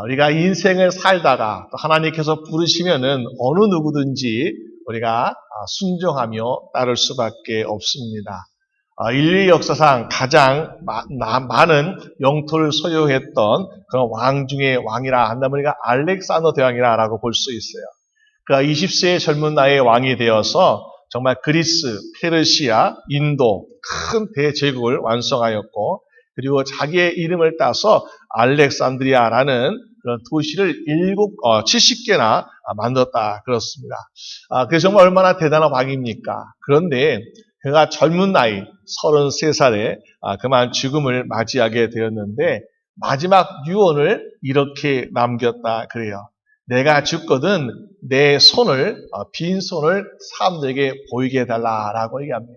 우리가 인생을 살다가 또 하나님께서 부르시면은 어느 누구든지 우리가 순종하며 따를 수밖에 없습니다. 인류 역사상 가장 많은 영토를 소유했던 그런 왕 중의 왕이라 한다면 우리가 알렉산더 대왕이라고 볼 수 있어요. 그가 20세의 젊은 나이에 왕이 되어서 정말 그리스, 페르시아, 인도 큰 대제국을 완성하였고, 그리고 자기의 이름을 따서 알렉산드리아라는 그런 도시를 70개나 만들었다 그렇습니다. 그게 정말 얼마나 대단한 왕입니까? 그런데 그가 젊은 나이 33살에 그만 죽음을 맞이하게 되었는데 마지막 유언을 이렇게 남겼다 그래요. 내가 죽거든 내 손을 빈손을 사람들에게 보이게 해달라라고 얘기합니다.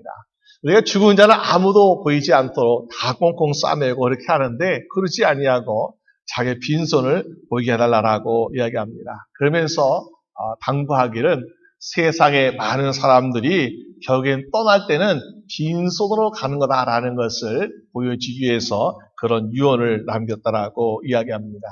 우리가 죽은 자는 아무도 보이지 않도록 다 꽁꽁 싸매고 그렇게 하는데 그러지 아니하고 자기의 빈손을 보이게 해달라고 이야기합니다. 그러면서 당부하기를 세상의 많은 사람들이 결국엔 떠날 때는 빈손으로 가는 거다라는 것을 보여주기 위해서 그런 유언을 남겼다라고 이야기합니다.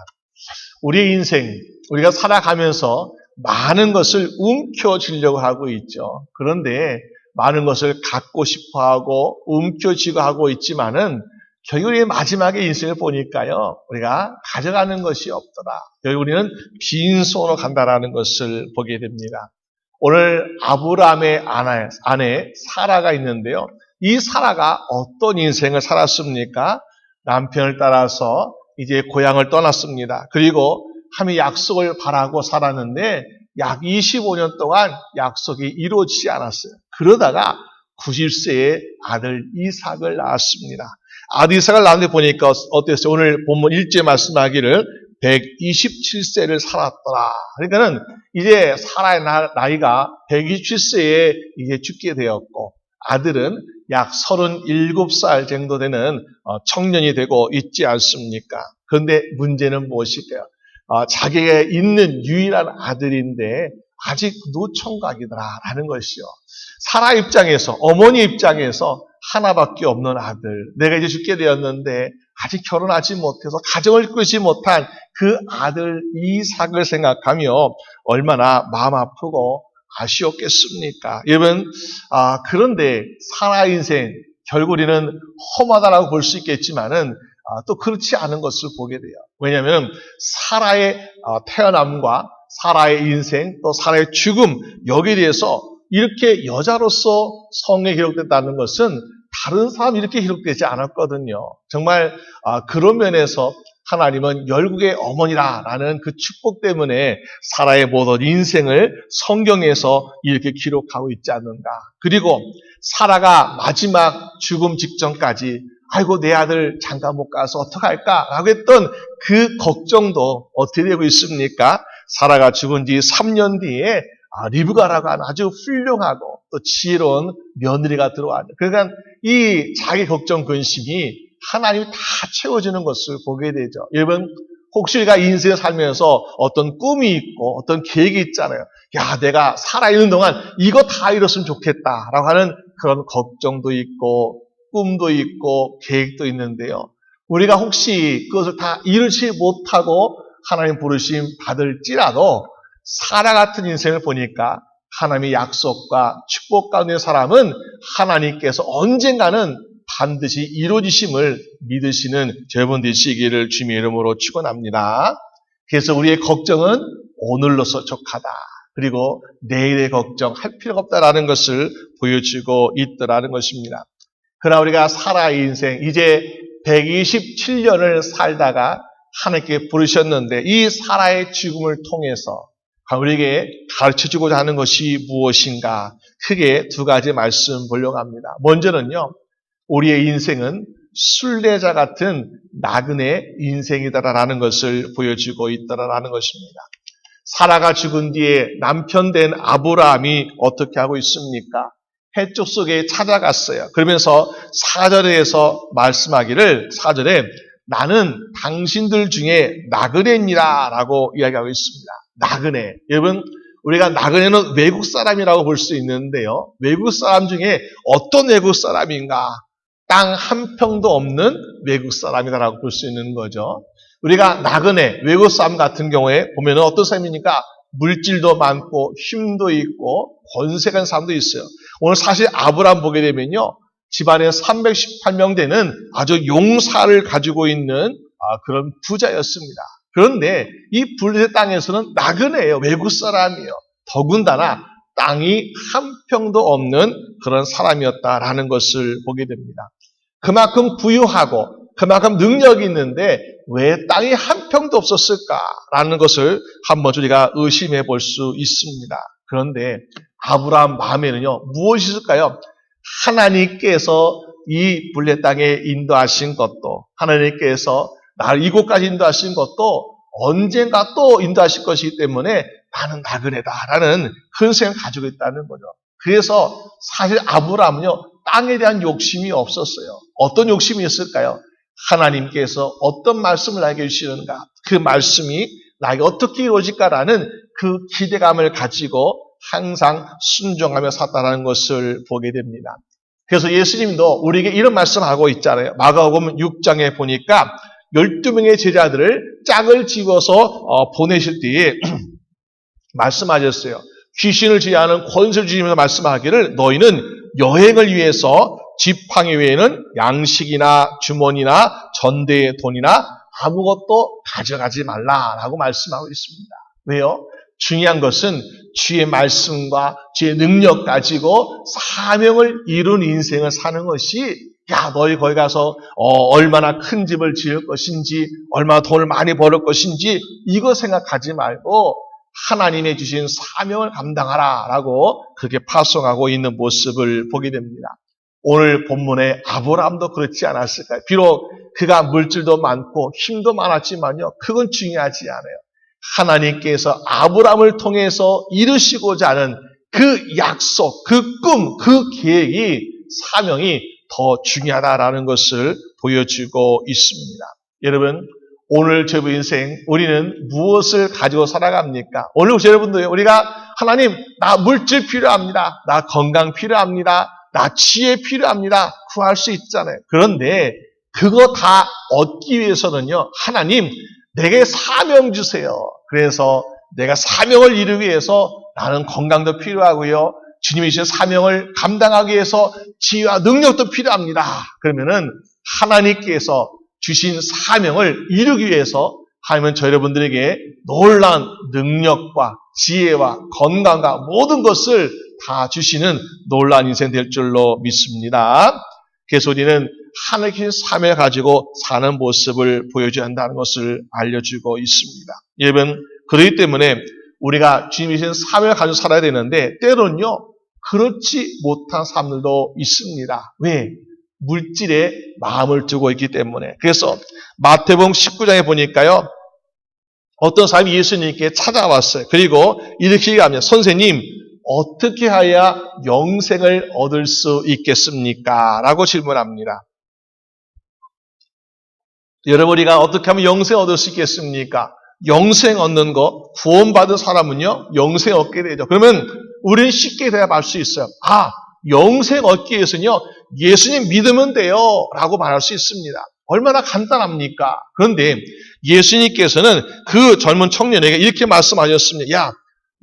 우리의 인생, 우리가 살아가면서 많은 것을 움켜쥐려고 하고 있죠. 그런데 많은 것을 갖고 싶어하고 움켜쥐고 하고 있지만은 결국 우리의 마지막에 인생을 보니까요, 우리가 가져가는 것이 없더라. 결국 우리는 빈손으로 간다라는 것을 보게 됩니다. 오늘 아브라함의 아내 사라가 있는데요. 이 사라가 어떤 인생을 살았습니까? 남편을 따라서 이제 고향을 떠났습니다. 그리고 하나님의 약속을 바라고 살았는데 약 25년 동안 약속이 이루어지지 않았어요. 그러다가 90세에 아들 이삭을 낳았습니다. 아들 이삭을 낳는데 보니까 어땠어요? 오늘 본문 1절 말씀하기를 127세를 살았더라. 그러니까는 이제 사라의 나이가 127세에 이제 죽게 되었고, 아들은 약 37살 정도 되는 청년이 되고 있지 않습니까? 그런데 문제는 무엇일까요? 자기가 있는 유일한 아들인데 아직 노총각이더라라는 것이요. 사라 입장에서, 어머니 입장에서 하나밖에 없는 아들, 내가 이제 죽게 되었는데 아직 결혼하지 못해서 가정을 꾸리지 못한 그 아들 이삭을 생각하며 얼마나 마음 아프고 아쉬웠겠습니까? 여러분, 그런데 사라 인생, 결국 우리는 험하다라고 볼 수 있겠지만은 또 그렇지 않은 것을 보게 돼요. 왜냐하면 사라의 태어남과 사라의 인생, 또 사라의 죽음, 여기에 대해서 이렇게 여자로서 성경에 기록됐다는 것은 다른 사람이 이렇게 기록되지 않았거든요. 정말 그런 면에서 하나님은 열국의 어머니라는 그 축복 때문에 사라의 모든 인생을 성경에서 이렇게 기록하고 있지 않는가. 그리고 사라가 마지막 죽음 직전까지 아이고 내 아들 장가 못 가서 어떡할까 라고 했던 그 걱정도 어떻게 되고 있습니까? 사라가 죽은 지 3년 뒤에 리브가라고 하는 아주 훌륭하고 또 지혜로운 며느리가 들어왔죠. 그러니까 이 자기 걱정 근심이 하나님이 다 채워주는 것을 보게 되죠. 여러분, 혹시 우리가 인생을 살면서 어떤 꿈이 있고 어떤 계획이 있잖아요. 야, 내가 살아있는 동안 이거 다 이뤘으면 좋겠다라고 하는 그런 걱정도 있고 꿈도 있고 계획도 있는데요. 우리가 혹시 그것을 다 이루지 못하고 하나님 부르심 받을지라도 사라 같은 인생을 보니까 하나님의 약속과 축복 가운데 사람은 하나님께서 언젠가는 반드시 이루어지심을 믿으시는 여러분 되시기를 주님의 이름으로 축원합니다. 그래서 우리의 걱정은 오늘로서 족하다. 그리고 내일의 걱정할 필요가 없다라는 것을 보여주고 있더라는 것입니다. 그러나 우리가 사라의 인생, 이제 127년을 살다가 하나님께 부르셨는데 이 사라의 죽음을 통해서 우리에게 가르쳐주고자 하는 것이 무엇인가? 크게 두 가지 말씀 보려고 합니다. 먼저는요, 우리의 인생은 순례자 같은 나그네 인생이다라는 것을 보여주고 있다라는 것입니다. 사라가 죽은 뒤에 남편 된 아브라함이 어떻게 하고 있습니까? 해쪽 속에 찾아갔어요. 그러면서 4절에서 말씀하기를 4절에 나는 당신들 중에 나그네니라 라고 이야기하고 있습니다. 나그네. 여러분, 우리가 나그네는 외국 사람이라고 볼 수 있는데요. 외국 사람 중에 어떤 외국 사람인가? 땅 한 평도 없는 외국 사람이다라고 볼 수 있는 거죠. 우리가 나그네, 외국 사람 같은 경우에 보면 어떤 사람입니까? 물질도 많고 힘도 있고 권세가 있는 사람도 있어요. 오늘 사실 아브라함 보게 되면요. 집안에 318명 되는 아주 용사를 가지고 있는 그런 부자였습니다. 그런데 이 블레셋 땅에서는 나그네예요. 외국 사람이에요. 더군다나 땅이 한 평도 없는 그런 사람이었다라는 것을 보게 됩니다. 그만큼 부유하고 그만큼 능력이 있는데 왜 땅이 한 평도 없었을까라는 것을 한번 우리가 의심해 볼 수 있습니다. 그런데 아브라함 마음에는요, 무엇이 있을까요? 하나님께서 이 블레셋 땅에 인도하신 것도, 하나님께서 나를 이곳까지 인도하신 것도 언젠가 또 인도하실 것이기 때문에 나는 나그네다라는 큰 생각을 가지고 있다는 거죠. 그래서 사실 아브라함은요, 땅에 대한 욕심이 없었어요. 어떤 욕심이 있을까요? 하나님께서 어떤 말씀을 나에게 주시는가, 그 말씀이 나에게 어떻게 이루어질까라는 그 기대감을 가지고 항상 순종하며 살았다는 것을 보게 됩니다. 그래서 예수님도 우리에게 이런 말씀하고 있잖아요. 마가복음 6장에 보니까 12명의 제자들을 짝을 지어서 보내실 때에 말씀하셨어요. 귀신을 제어하는 권세를 주시면서 말씀하기를 너희는 여행을 위해서 지팡이 외에는 양식이나 주머니나 전대의 돈이나 아무것도 가져가지 말라라고 말씀하고 있습니다. 왜요? 중요한 것은 주의 말씀과 주의 능력 가지고 사명을 이룬 인생을 사는 것이 야 너희 거기 가서 얼마나 큰 집을 지을 것인지 얼마나 돈을 많이 벌을 것인지 이거 생각하지 말고 하나님의 주신 사명을 감당하라 라고 그렇게 파송하고 있는 모습을 보게 됩니다. 오늘 본문의 아브라함도 그렇지 않았을까요? 비록 그가 물질도 많고 힘도 많았지만요. 그건 중요하지 않아요. 하나님께서 아브라함을 통해서 이루시고자 하는 그 약속, 그 꿈, 그 계획이 사명이 더 중요하다라는 것을 보여주고 있습니다. 여러분 오늘 저희 인생 우리는 무엇을 가지고 살아갑니까? 오늘 여러분들 우리가 하나님 나 물질 필요합니다. 나 건강 필요합니다. 나 지혜 필요합니다. 구할 수 있잖아요. 그런데 그거 다 얻기 위해서는요. 하나님 내게 사명 주세요. 그래서 내가 사명을 이루기 위해서 나는 건강도 필요하고요. 주님이 주신 사명을 감당하기 위해서 지혜와 능력도 필요합니다. 그러면은 하나님께서 주신 사명을 이루기 위해서 하나님은 저 여러분들에게 놀라운 능력과 지혜와 건강과 모든 것을 다 주시는 놀라운 인생 될 줄로 믿습니다. 그래서 우리는 하나님의 사명을 가지고 사는 모습을 보여줘야 한다는 것을 알려주고 있습니다. 여러분 그렇기 때문에 우리가 주님이 주신 사명을 가지고 살아야 되는데 때로는요 그렇지 못한 사람들도 있습니다. 왜? 물질에 마음을 두고 있기 때문에. 그래서 마태복음 19장에 보니까요. 어떤 사람이 예수님께 찾아왔어요. 그리고 이렇게 얘기합니다. 선생님, 어떻게 해야 영생을 얻을 수 있겠습니까? 라고 질문합니다. 여러분, 우리가 어떻게 하면 영생을 얻을 수 있겠습니까? 영생 얻는 거, 구원받은 사람은요, 영생 얻게 되죠. 그러면 우리는 쉽게 대답할 수 있어요. 영생 얻기 위해서는요, 예수님 믿으면 돼요. 라고 말할 수 있습니다. 얼마나 간단합니까? 그런데 예수님께서는 그 젊은 청년에게 이렇게 말씀하셨습니다. 야,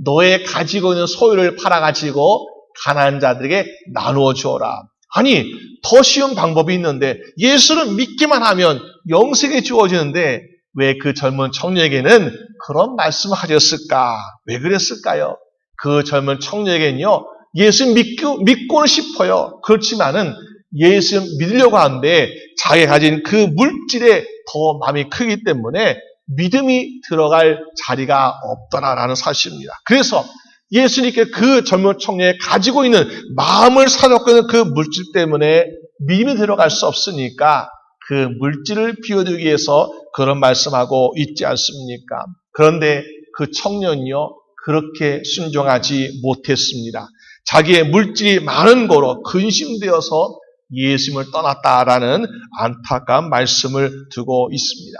너의 가지고 있는 소유를 팔아가지고 가난한 자들에게 나누어 주어라. 아니, 더 쉬운 방법이 있는데 예수를 믿기만 하면 영생이 주어지는데 왜 그 젊은 청년에게는 그런 말씀을 하셨을까? 왜 그랬을까요? 그 젊은 청년에게는요, 예수 믿고는 싶어요. 그렇지만은 예수 믿으려고 하는데 자기가 가진 그 물질에 더 마음이 크기 때문에 믿음이 들어갈 자리가 없더라라는 사실입니다. 그래서 예수님께 그 젊은 청년이 가지고 있는 마음을 사놓고 있는 그 물질 때문에 믿음이 들어갈 수 없으니까 그 물질을 비워두기 위해서 그런 말씀하고 있지 않습니까? 그런데 그 청년이요 그렇게 순종하지 못했습니다. 자기의 물질이 많은 거로 근심되어서 예수님을 떠났다라는 안타까운 말씀을 두고 있습니다.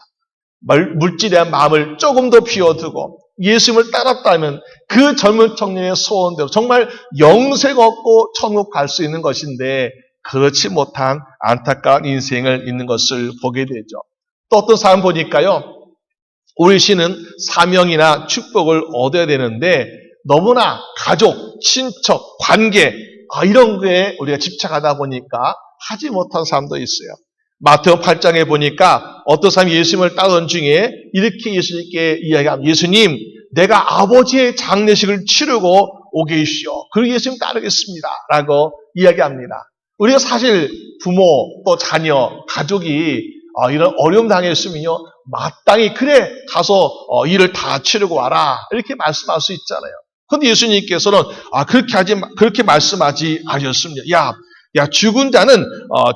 물질에 대한 마음을 조금 더 비워두고 예수님을 따랐다면 그 젊은 청년의 소원대로 정말 영생 얻고 천국 갈 수 있는 것인데 그렇지 못한 안타까운 인생을 있는 것을 보게 되죠. 또 어떤 사람 보니까요. 우리 신은 사명이나 축복을 얻어야 되는데 너무나 가족, 친척, 관계 이런 거에 우리가 집착하다 보니까 하지 못한 사람도 있어요. 마태오 8장에 보니까 어떤 사람이 예수님을 따르던 중에 이렇게 예수님께 이야기합니다. 예수님, 내가 아버지의 장례식을 치르고 오게 해주시오. 그리고 예수님 따르겠습니다. 라고 이야기합니다. 우리가 사실 부모, 또 자녀, 가족이 이런 어려움 당했으면요, 마땅히 그래 가서 일을 다 치르고 와라 이렇게 말씀할 수 있잖아요. 그런데 예수님께서는 그렇게 말씀하지 않으셨습니다. 야, 죽은 자는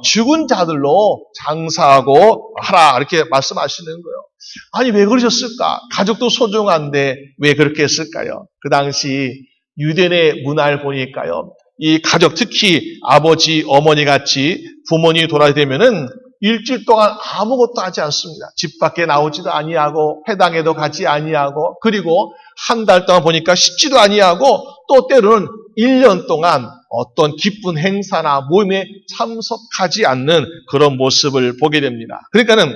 죽은 자들로 장사하고 하라 이렇게 말씀하시는 거예요. 아니 왜 그러셨을까? 가족도 소중한데 왜 그렇게 했을까요? 그 당시 유대인의 문화를 보니까요, 이 가족 특히 아버지, 어머니 같이 부모님이 돌아되면은 일주일 동안 아무것도 하지 않습니다. 집 밖에 나오지도 아니하고 회당에도 가지 아니하고 그리고 한 달 동안 보니까 씻지도 아니하고 또 때로는 1년 동안 어떤 기쁜 행사나 모임에 참석하지 않는 그런 모습을 보게 됩니다. 그러니까는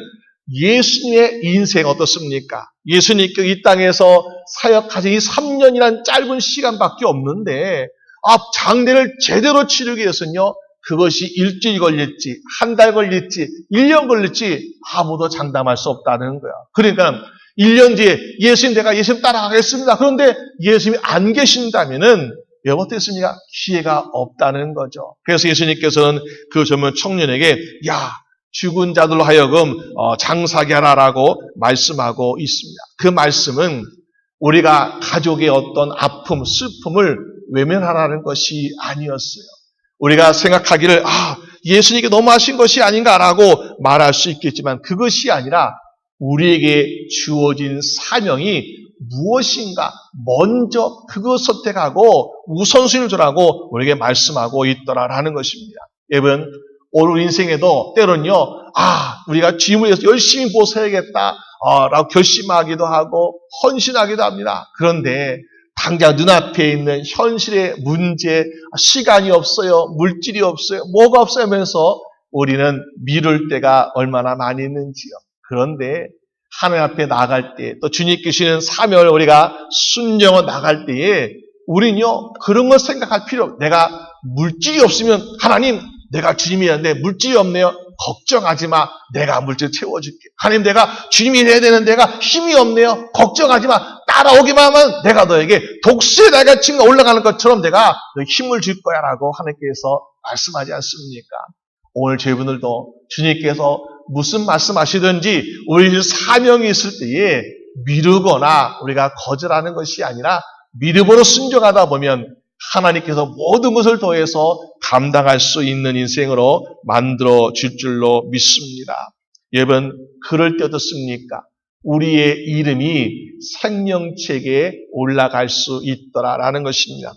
예수님의 인생 어떻습니까? 예수님께 이 땅에서 사역하신 이 3년이란 짧은 시간밖에 없는데 장례를 제대로 치르기 위해서는요, 그것이 일주일 걸릴지, 한 달 걸릴지, 1년 걸릴지 아무도 장담할 수 없다는 거야. 그러니까 1년 뒤에 내가 예수님 따라가겠습니다. 그런데 예수님이 안 계신다면은 왜 어땠습니까? 기회가 없다는 거죠. 그래서 예수님께서는 그 젊은 청년에게 죽은 자들로 하여금 장사하게 하라라고 말씀하고 있습니다. 그 말씀은 우리가 가족의 어떤 아픔, 슬픔을 외면하라는 것이 아니었어요. 우리가 생각하기를 예수님께 너무하신 것이 아닌가라고 말할 수 있겠지만 그것이 아니라 우리에게 주어진 사명이 무엇인가 먼저 그것 선택하고 우선순위를 두라고 우리에게 말씀하고 있더라라는 것입니다. 여러분, 오늘 인생에도 때로는요, 우리가 주님을 위해서 열심히 보살야겠다 라고 결심하기도 하고 헌신하기도 합니다. 그런데 당장 눈앞에 있는 현실의 문제, 시간이 없어요, 물질이 없어요, 뭐가 없어요 하면서 우리는 미룰 때가 얼마나 많이 있는지요. 그런데 하나님 앞에 나아갈 때, 또 주님께 주시는 사명을 우리가 순종하고 나갈 때에 우리는요, 그런 걸 생각할 필요 없어요. 내가 물질이 없으면 하나님, 내가 주님이었는데 물질이 없네요. 걱정하지 마. 내가 물질 채워줄게. 하나님, 내가 주님이 해야 되는 데가 힘이 없네요. 걱정하지 마. 따라오기만 하면 내가 너에게 독수리 날같이 올라가는 것처럼 내가 너에게 힘을 줄 거야 라고 하나님께서 말씀하지 않습니까? 오늘 저희분들도 주님께서 무슨 말씀하시든지 우리 사명이 있을 때에 미루거나 우리가 거절하는 것이 아니라 믿음으로 순종하다 보면 하나님께서 모든 것을 더해서 감당할 수 있는 인생으로 만들어 줄 줄로 믿습니다. 여러분, 그럴 때 어떻습니까? 우리의 이름이 생명책에 올라갈 수 있더라라는 것입니다.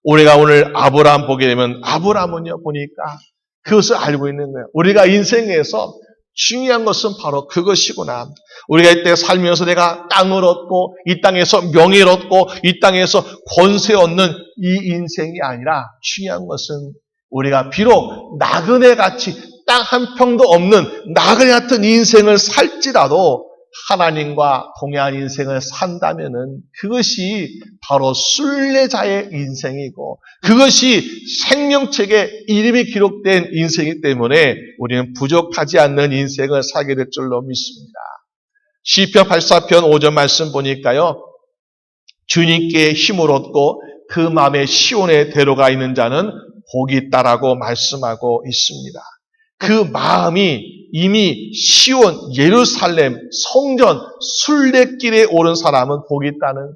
우리가 오늘 아브라함 보게 되면 아브라함은요 보니까 그것을 알고 있는 거예요. 우리가 인생에서 중요한 것은 바로 그것이구나. 우리가 이때 살면서 내가 땅을 얻고 이 땅에서 명예를 얻고 이 땅에서 권세 얻는 이 인생이 아니라 중요한 것은 우리가 비록 나그네 같이 땅 한 평도 없는 나그네 같은 인생을 살지라도 하나님과 동행한 인생을 산다면은 그것이 바로 순례자의 인생이고 그것이 생명책에 이름이 기록된 인생이기 때문에 우리는 부족하지 않는 인생을 살게 될 줄로 믿습니다. 시편 84편 5절 말씀 보니까요, 주님께 힘을 얻고 그 마음에 시온에 데려가 있는 자는 복이 있다라고 말씀하고 있습니다. 그 마음이 이미 시온, 예루살렘, 성전, 순례길에 오른 사람은 복이 있다는 거예요.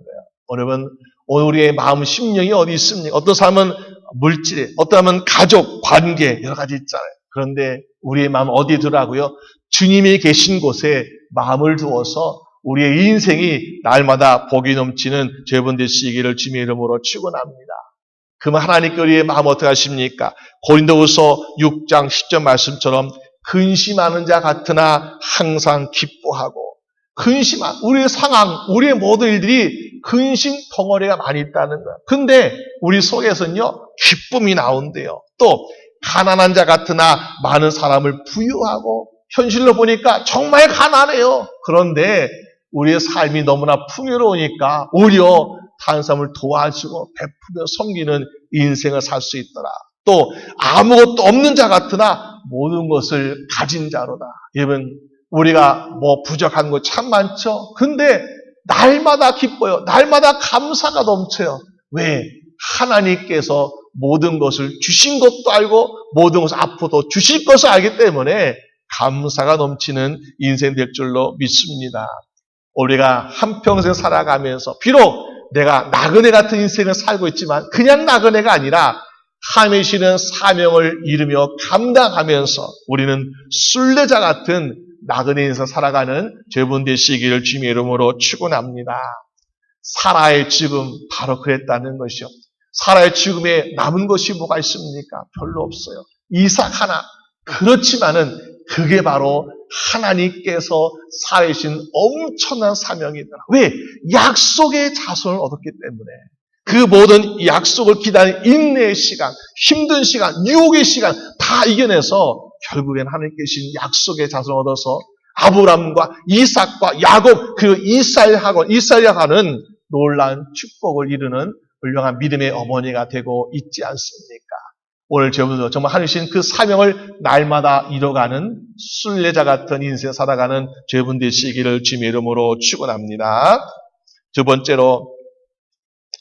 여러분, 오늘 우리의 마음, 심령이 어디 있습니까? 어떤 사람은 물질에, 어떤 사람은 가족, 관계, 여러 가지 있잖아요. 그런데 우리의 마음은 어디에 두라고요? 주님이 계신 곳에 마음을 두어서 우리의 인생이 날마다 복이 넘치는 저여러분 되시기를 주님의 이름으로 축원합니다. 그러면 하나님께 우리의 마음 어떻게 하십니까? 고린도후서 6장 10절 말씀처럼 근심하는 자 같으나 항상 기뻐하고, 근심한 우리의 상황, 우리의 모든 일들이 근심 덩어리가 많이 있다는 거예요. 근데 우리 속에서는요, 기쁨이 나온대요. 또 가난한 자 같으나 많은 사람을 부유하고, 현실로 보니까 정말 가난해요. 그런데 우리의 삶이 너무나 풍요로우니까 오히려 다른 사람을 도와주고 베푸며 섬기는 인생을 살 수 있더라. 또 아무것도 없는 자 같으나 모든 것을 가진 자로다. 여러분, 우리가 부족한 거 참 많죠. 근데 날마다 기뻐요. 날마다 감사가 넘쳐요. 왜? 하나님께서 모든 것을 주신 것도 알고 모든 것을 앞으로도 주실 것을 알기 때문에 감사가 넘치는 인생 될 줄로 믿습니다. 우리가 한평생 살아가면서 비록 내가 나그네 같은 인생을 살고 있지만 그냥 나그네가 아니라 하나님이 주시는 사명을 이루며 감당하면서 우리는 순례자 같은 나그네 인생 살아가는 저분 되시기를 주님의 이름으로 축원합니다. 사라의 죽음 바로 그랬다는 것이요. 사라의 죽음에 남은 것이 뭐가 있습니까? 별로 없어요. 이삭 하나. 그렇지만은 그게 바로 하나님께서 살아계신 엄청난 사명이더라. 왜? 약속의 자손을 얻었기 때문에. 그 모든 약속을 기다리는 인내의 시간, 힘든 시간, 유혹의 시간 다 이겨내서 결국엔 하나님께 주신 약속의 자손을 얻어서 아브람과 이삭과 야곱 그리고 이스라엘하고는 놀라운 축복을 이루는 훌륭한 믿음의 어머니가 되고 있지 않습니까? 오늘 저분도 정말 하나님 그 사명을 날마다 이뤄가는 순례자 같은 인생 살아가는 저분 되시기를 주님의 이름으로 축원합니다. 두 번째로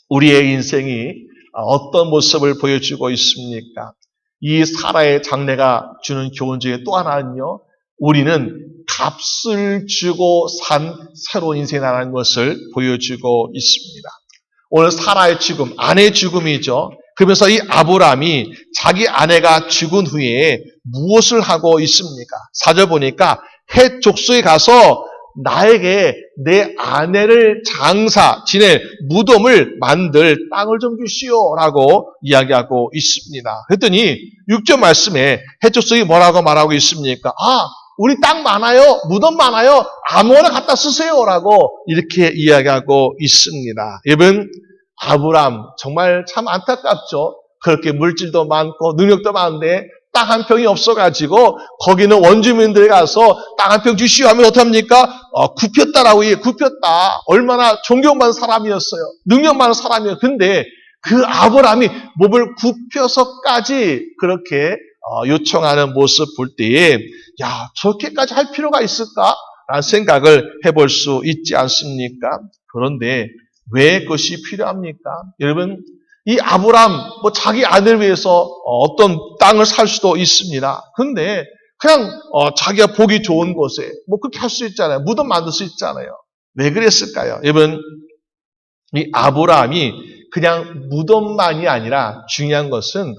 우리의 인생이 어떤 모습을 보여주고 있습니까? 이 사라의 장래가 주는 교훈 중에 또 하나는요. 우리는 값을 주고 산 새로운 인생이라는 것을 보여주고 있습니다. 오늘 사라의 죽음, 아내의 죽음이죠. 그러면서 이 아브람이 자기 아내가 죽은 후에 무엇을 하고 있습니까? 4절 보니까 헷 족속에 가서 나에게 내 아내를 지낼 무덤을 만들 땅을 좀 주시오라고 이야기하고 있습니다. 그랬더니 6절 말씀에 헷 족속이 뭐라고 말하고 있습니까? 우리 땅 많아요. 무덤 많아요. 아무거나 갖다 쓰세요라고 이렇게 이야기하고 있습니다. 여러분, 아브람 정말 참 안타깝죠. 그렇게 물질도 많고 능력도 많은데 땅 한 평이 없어가지고 거기는 원주민들이 가서 땅 한 평 주시오 하면 어떡합니까? 굽혔다라고 굽혔다. 얼마나 존경받는 사람이었어요. 능력 많은 사람이었어요. 근데 그 아브람이 몸을 굽혀서까지 그렇게 요청하는 모습 볼 때에 저렇게까지 할 필요가 있을까? 라는 생각을 해볼 수 있지 않습니까? 그런데 왜 그것이 필요합니까? 여러분, 이 아브람 자기 아내를 위해서 어떤 땅을 살 수도 있습니다. 근데 그냥 자기가 보기 좋은 곳에 그렇게 할 수 있잖아요. 무덤 만들 수 있잖아요. 왜 그랬을까요? 여러분, 이 아브람이 그냥 무덤만이 아니라 중요한 것은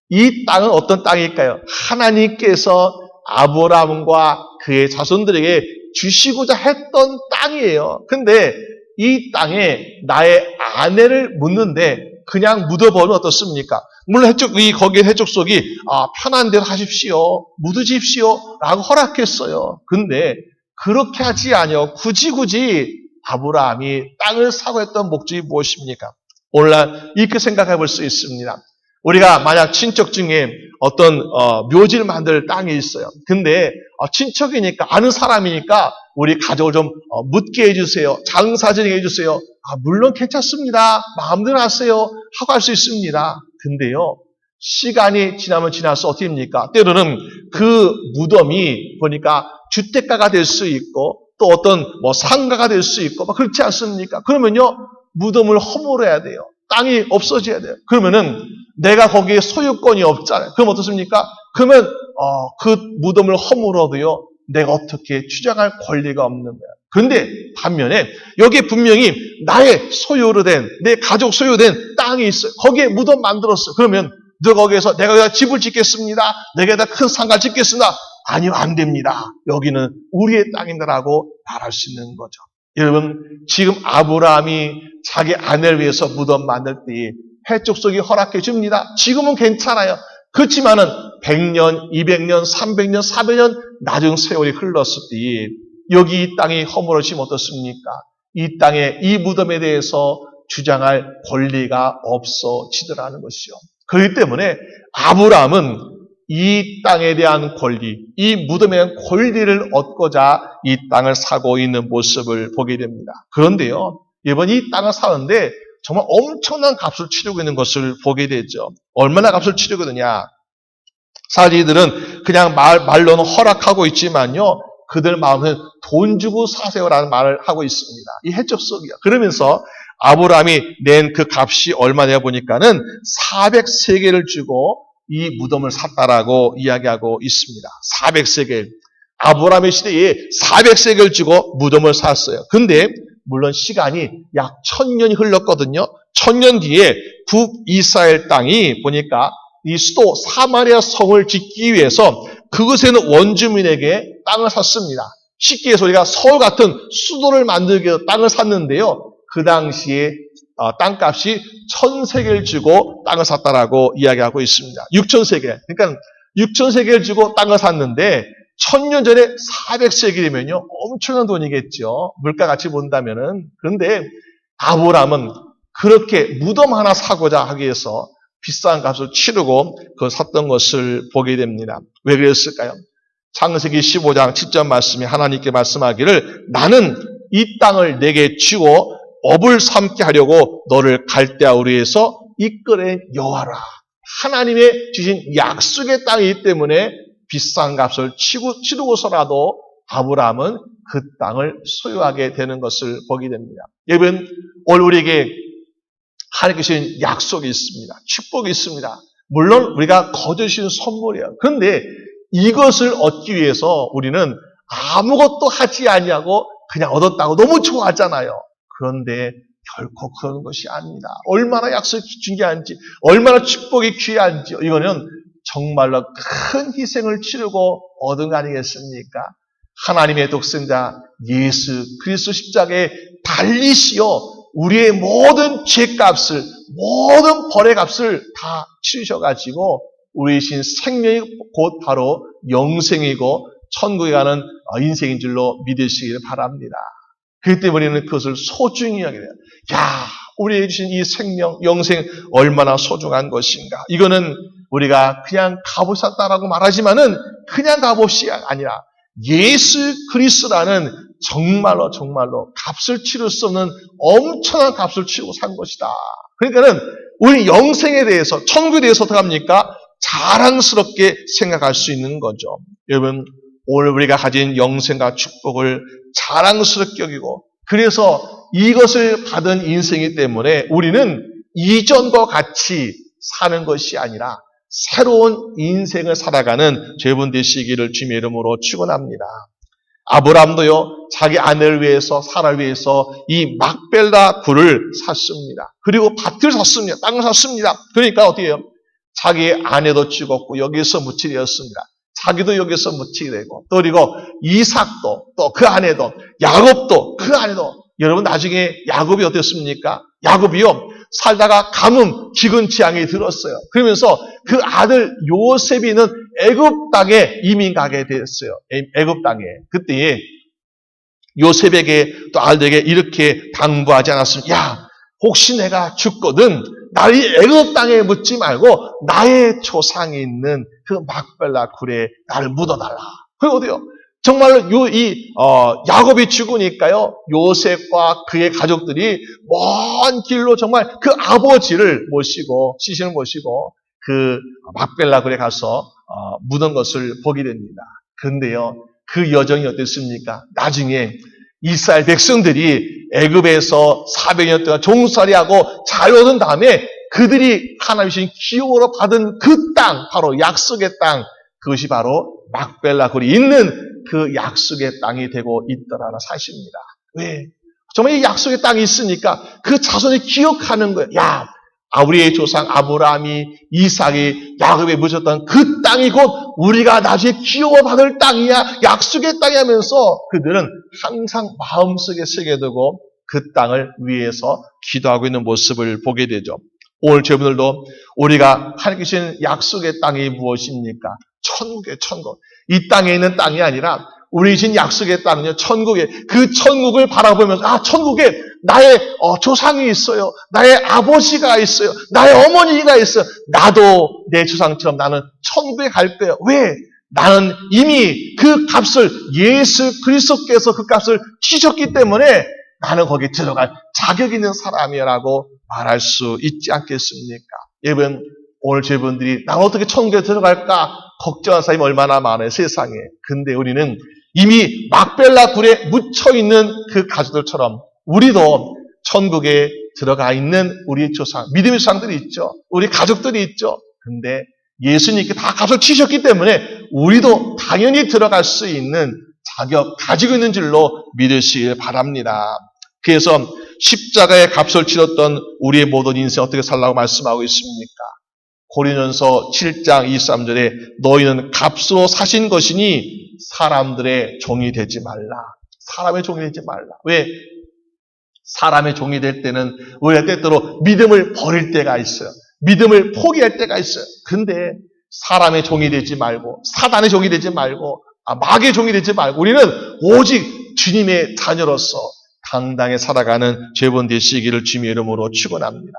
이 땅은 어떤 땅일까요? 하나님께서 아브람과 그의 자손들에게 주시고자 했던 땅이에요. 근데 이 땅에 나의 아내를 묻는데 그냥 묻어버리면 어떻습니까? 물론 거기에 해족속이 편한 대로 하십시오. 묻으십시오. 라고 허락했어요. 근데 그렇게 하지 아니요. 굳이 아브라함이 땅을 사고 했던 목적이 무엇입니까? 오늘날 이렇게 생각해 볼 수 있습니다. 우리가 만약 친척 중에 어떤 묘지를 만들 땅이 있어요. 근데 친척이니까 아는 사람이니까 우리 가족을 좀 묻게 해주세요. 장사지게 해주세요. 물론 괜찮습니다. 마음대로 하세요. 하고 할 수 있습니다. 근데요. 시간이 지나면 지날수록 어떻게 됩니까? 때로는 그 무덤이 보니까 주택가가 될 수 있고 또 어떤 상가가 될 수 있고 그렇지 않습니까? 그러면요. 무덤을 허물어야 돼요. 땅이 없어져야 돼요. 그러면은 내가 거기에 소유권이 없잖아요. 그럼 어떻습니까? 그러면 그 무덤을 허물어도요. 내가 어떻게 주장할 권리가 없는 거야. 그런데 반면에 여기에 분명히 나의 소유로 된 내 가족 소유된 땅이 있어요. 거기에 무덤 만들었어요. 그러면 너 거기에서 내가 여기다 집을 짓겠습니다. 내가 여기다 큰 상가 짓겠습니다. 아니요, 안 됩니다. 여기는 우리의 땅이다라고 말할 수 있는 거죠. 여러분, 지금 아브라함이 자기 아내를 위해서 무덤 만들 때 해족속이 허락해 줍니다. 지금은 괜찮아요. 그렇지만은 100년, 200년, 300년, 400년 나중 세월이 흘렀을 때 여기 이 땅이 허물어지면 어떻습니까? 이 땅에 이 무덤에 대해서 주장할 권리가 없어지더라는 것이죠. 그렇기 때문에 아브라함은 이 땅에 대한 권리, 이 무덤에 대한 권리를 얻고자 이 땅을 사고 있는 모습을 보게 됩니다. 그런데요, 이번 이 땅을 사는데 정말 엄청난 값을 치르고 있는 것을 보게 되죠. 얼마나 값을 치르고 있느냐? 사실 이들은 그냥 말로는 허락하고 있지만요, 그들 마음은 돈 주고 사세요라는 말을 하고 있습니다. 이 해적성이야. 그러면서 아브라함이 낸 그 값이 얼마냐 보니까는 400세겔을 주고 이 무덤을 샀다라고 이야기하고 있습니다. 400세겔. 아브라함의 시대에 400세겔 주고 무덤을 샀어요. 근데 물론 시간이 약 1000년이 흘렀거든요. 1000년 뒤에 북이스라엘 땅이 보니까 이 수도 사마리아 성을 짓기 위해서 그곳에는 원주민에게 땅을 샀습니다. 쉽게 해서 우리가 서울 같은 수도를 만들기 위해서 땅을 샀는데요. 그 당시에 땅값이 1000세겔 주고 땅을 샀다라고 이야기하고 있습니다. 6000세겔. 그러니까 6000세겔 주고 땅을 샀는데 1000년 전에 400세겔이면요. 엄청난 돈이겠죠. 물가 같이 본다면은. 그런데 아브라함은 그렇게 무덤 하나 사고자 하기 위해서 비싼 값을 치르고 그걸 샀던 것을 보게 됩니다. 왜 그랬을까요? 창세기 15장 7절 말씀이 하나님께 말씀하기를 나는 이 땅을 내게 주고 업을 삼게 하려고 너를 갈대아 우리에서 이끌어 여와라. 하나님의 주신 약속의 땅이기 때문에 비싼 값을 치르고서라도 아브라함은 그 땅을 소유하게 되는 것을 보게 됩니다. 여러분, 오늘 우리에게 하나님께 주신 약속이 있습니다. 축복이 있습니다. 물론 우리가 거저주신 선물이에요. 그런데 이것을 얻기 위해서 우리는 아무것도 하지 아니하고 그냥 얻었다고 너무 좋아하잖아요. 그런데 결코 그런 것이 아닙니다. 얼마나 약속이 중요한지, 얼마나 축복이 귀한지, 이거는 정말로 큰 희생을 치르고 얻은 거 아니겠습니까? 하나님의 독생자 예수 그리스도 십자가에 달리시어 우리의 모든 죄값을, 모든 벌의 값을 다 치르셔가지고 우리 신 생명이 곧 바로 영생이고 천국에 가는 인생인 줄로 믿으시기를 바랍니다. 그렇기 때문에 우리는 그것을 소중히 여겨야 돼요. 야, 우리에게 주신 이 생명, 영생 얼마나 소중한 것인가. 이거는 우리가 그냥 값을 샀다라고 말하지만은 그냥 값이 아니라 예수 그리스도라는 정말로 값을 치를 수 없는 엄청난 값을 치르고 산 것이다. 그러니까는 우리 영생에 대해서, 천국에 대해서 어떻게 합니까? 자랑스럽게 생각할 수 있는 거죠. 여러분, 오늘 우리가 가진 영생과 축복을 자랑스럽게 여기고, 그래서 이것을 받은 인생이기 때문에 우리는 이전과 같이 사는 것이 아니라 새로운 인생을 살아가는 죄분 되시기를 주님의 이름으로 축원합니다. 아브라함도요, 자기 아내를 위해서, 사라를 위해서 이 막벨라 굴을 샀습니다. 그리고 밭을 샀습니다. 땅을 샀습니다. 그러니까 어떻게 해요? 자기 아내도 죽었고 여기서 묻히게 되었습니다. 자기도 여기서 묻히게 되고, 또 그리고 이삭도, 또 그 아내도, 야곱도, 그 아내도. 여러분, 나중에 야곱이 어땠습니까? 야곱이요, 살다가 가뭄, 기근 재앙이 들었어요. 그러면서 그 아들 요셉이는 애굽 땅에 이민 가게 됐어요. 애굽 땅에. 그때 요셉에게 또 아들에게 이렇게 당부하지 않았습니까? 야, 혹시 내가 죽거든 나를 애굽 땅에 묻지 말고 나의 조상이 있는 그 막벨라 굴에 나를 묻어달라. 그리고 어디요? 정말로 야곱이 죽으니까요, 요셉과 그의 가족들이 먼 길로 정말 그 아버지를 모시고, 시신을 모시고 그 막벨라 굴에 가서 묻은 것을 보게 됩니다. 그런데요, 그 여정이 어땠습니까? 나중에 이스라엘 백성들이 애굽에서 400년 동안 종살이하고 자유하던 다음에 그들이 하나님이 주신 기업으로 받은 그 땅, 바로 약속의 땅, 그것이 바로 막벨라 굴이 있는 그 약속의 땅이 되고 있더라는 사실입니다. 왜? 정말 이 약속의 땅이 있으니까 그 자손이 기억하는 거예요. 야, 우리의 조상 아브라함이, 이삭이, 야곱이 묻었던 그 땅이 곧 우리가 나중에 기업을 받을 땅이야, 약속의 땅이 하면서 그들은 항상 마음속에 새겨두고 그 땅을 위해서 기도하고 있는 모습을 보게 되죠. 오늘 저분들도 우리가 하나님께 주신 약속의 땅이 무엇입니까? 천국의 천국. 이 땅에 있는 땅이 아니라 우리 진 약속의 땅은요, 천국에, 그 천국을 바라보면서, 천국에 나의 조상이 있어요. 나의 아버지가 있어요. 나의 어머니가 있어요. 나도 내 조상처럼 나는 천국에 갈 거예요. 왜? 나는 이미 그 값을, 예수 그리스도께서 그 값을 치셨기 때문에 나는 거기에 들어갈 자격 있는 사람이라고 말할 수 있지 않겠습니까? 여러분, 오늘 저분들이 난 어떻게 천국에 들어갈까 걱정한 사람이 얼마나 많아요, 세상에. 근데 우리는 이미 막벨라 굴에 묻혀있는 그 가족들처럼 우리도 천국에 들어가 있는 우리의 조상, 믿음의 조상들이 있죠. 우리 가족들이 있죠. 근데 예수님께 다 값을 치셨기 때문에 우리도 당연히 들어갈 수 있는 자격 가지고 있는 줄로 믿으시길 바랍니다. 그래서 십자가의 값을 치렀던 우리의 모든 인생 어떻게 살라고 말씀하고 있습니까? 고린도전서 7장 23절에 너희는 값으로 사신 것이니 사람들의 종이 되지 말라. 사람의 종이 되지 말라. 왜? 사람의 종이 될 때는 우리가 때때로 믿음을 버릴 때가 있어요. 믿음을 포기할 때가 있어요. 근데 사람의 종이 되지 말고, 사단의 종이 되지 말고, 마귀의 종이 되지 말고, 우리는 오직 주님의 자녀로서 당당히 살아가는 죄본 되시기를 주님의 이름으로 축원합니다.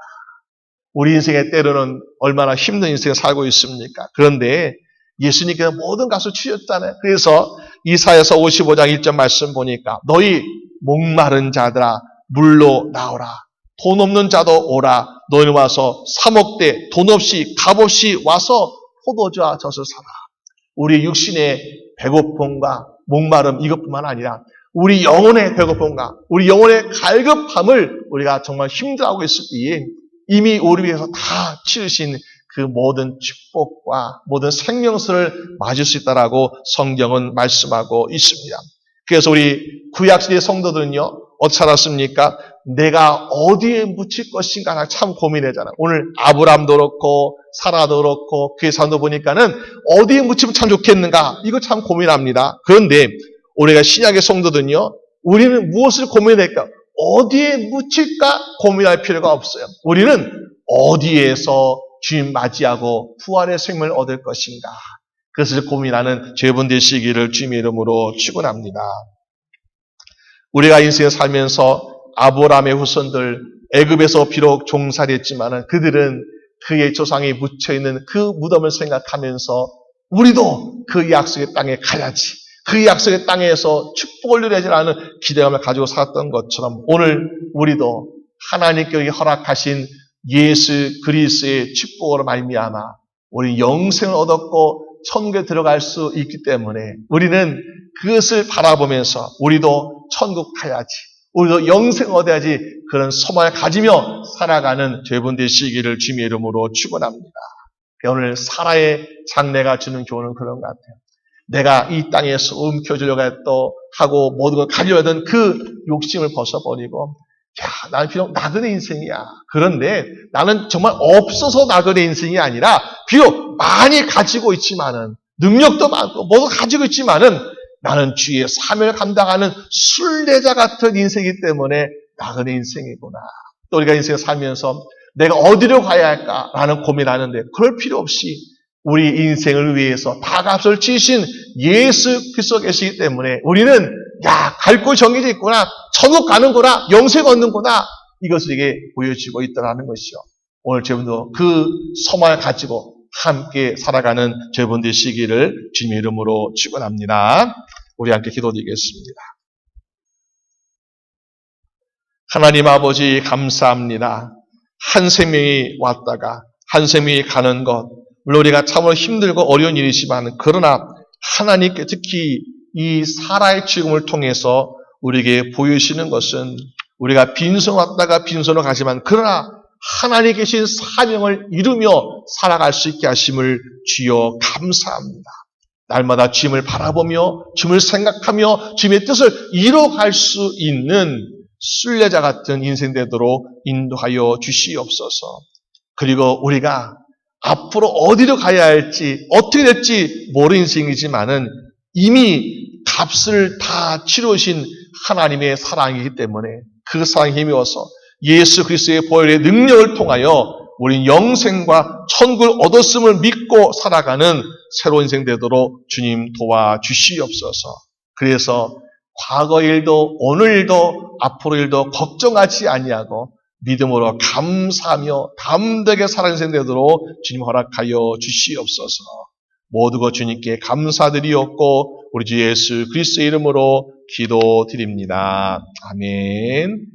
우리 인생의 때로는 얼마나 힘든 인생을 살고 있습니까? 그런데 예수님께서 모든 값을 치셨잖아요. 그래서 이사야서 55장 1절 말씀 보니까 너희 목마른 자들아 물로 나오라. 돈 없는 자도 오라. 너희는 와서 사 먹되 돈 없이 값 없이 와서 포도주와 젖을 사라. 우리 육신의 배고픔과 목마름 이것뿐만 아니라 우리 영혼의 배고픔과 우리 영혼의 갈급함을 우리가 정말 힘들어하고 있을 때에 이미 우리 위해서 다 치르신 그 모든 축복과 모든 생명수를 맞을 수 있다라고 성경은 말씀하고 있습니다. 그래서 우리 구약시대 성도들은요, 어떻게 살았습니까? 내가 어디에 묻힐 것인가 참 고민하잖아요. 오늘 아브람도 그렇고 사라도 그렇고 그의 사람도 보니까는 어디에 묻히면 참 좋겠는가 이거 참 고민합니다. 그런데 우리가 신약의 성도들은요, 우리는 무엇을 고민해야 될까? 어디에 묻힐까 고민할 필요가 없어요. 우리는 어디에서 주님 맞이하고 부활의 생명을 얻을 것인가. 그것을 고민하는 죄분 되시기를 주님의 이름으로 축원합니다. 우리가 인생을 살면서 아브라함의 후손들 애굽에서 비록 종살이했지만 그들은 그의 조상이 묻혀있는 그 무덤을 생각하면서 우리도 그 약속의 땅에 가야지. 그 약속의 땅에서 축복을 누려야지 라는 기대감을 가지고 살았던 것처럼 오늘 우리도 하나님께 허락하신 예수 그리스도의 축복으로 말미암아 우리 영생을 얻었고 천국에 들어갈 수 있기 때문에 우리는 그것을 바라보면서 우리도 천국 가야지, 우리도 영생 얻어야지 그런 소망을 가지며 살아가는 죄분 되시기를 주님의 이름으로 축원합니다. 오늘 사라의 장래가 주는 교훈은 그런 것 같아요. 내가 이 땅에서 움켜쥐려고 했던 하고 모든 걸 가지려 하던 그 욕심을 벗어버리고 나는 비록 나그네 인생이야. 그런데 나는 정말 없어서 나그네 인생이 아니라 비록 많이 가지고 있지만은 능력도 많고 모두 가지고 있지만은 나는 주의 사명을 감당하는 순례자 같은 인생이기 때문에 나그네 인생이구나. 또 우리가 인생을 살면서 내가 어디로 가야 할까라는 고민하는데 그럴 필요 없이 우리 인생을 위해서 다 값을 치신 예수 그리스도 계시기 때문에 우리는 갈 곳이 정해져 있구나, 천국 가는구나, 영생 얻는구나 이것을 이게 보여지고 있다는 것이죠. 오늘 여러분도 그 소망을 가지고 함께 살아가는 여러분 되시기를 주님의 이름으로 축원합니다. 우리 함께 기도드리겠습니다. 하나님 아버지 감사합니다. 한 생명이 왔다가 한 생명이 가는 것 물론 우리가 참으로 힘들고 어려운 일이지만 그러나 하나님께 특히 이 사라의 죽음을 통해서 우리에게 보여주시는 것은 우리가 빈손 왔다가 빈손으로 가지만 그러나 하나님 계신 사명을 이루며 살아갈 수 있게 하심을 주여 감사합니다. 날마다 주님을 바라보며 주님을 생각하며 주님의 뜻을 이뤄갈 수 있는 순례자 같은 인생 되도록 인도하여 주시옵소서. 그리고 우리가 앞으로 어디로 가야 할지 어떻게 될지 모르는 인생이지만은 이미 값을 다 치르신 하나님의 사랑이기 때문에 그 사랑에 힘입어서 예수 그리스도의 보혈의 능력을 통하여 우린 영생과 천국을 얻었음을 믿고 살아가는 새로운 인생 되도록 주님 도와주시옵소서. 그래서 과거 일도 오늘 일도 앞으로 일도 걱정하지 아니하고 믿음으로 감사하며 담대하게 살아가는 생활 되도록 주님 허락하여 주시옵소서. 모두가 주님께 감사드리옵고 우리 주 예수 그리스도의 이름으로 기도드립니다. 아멘.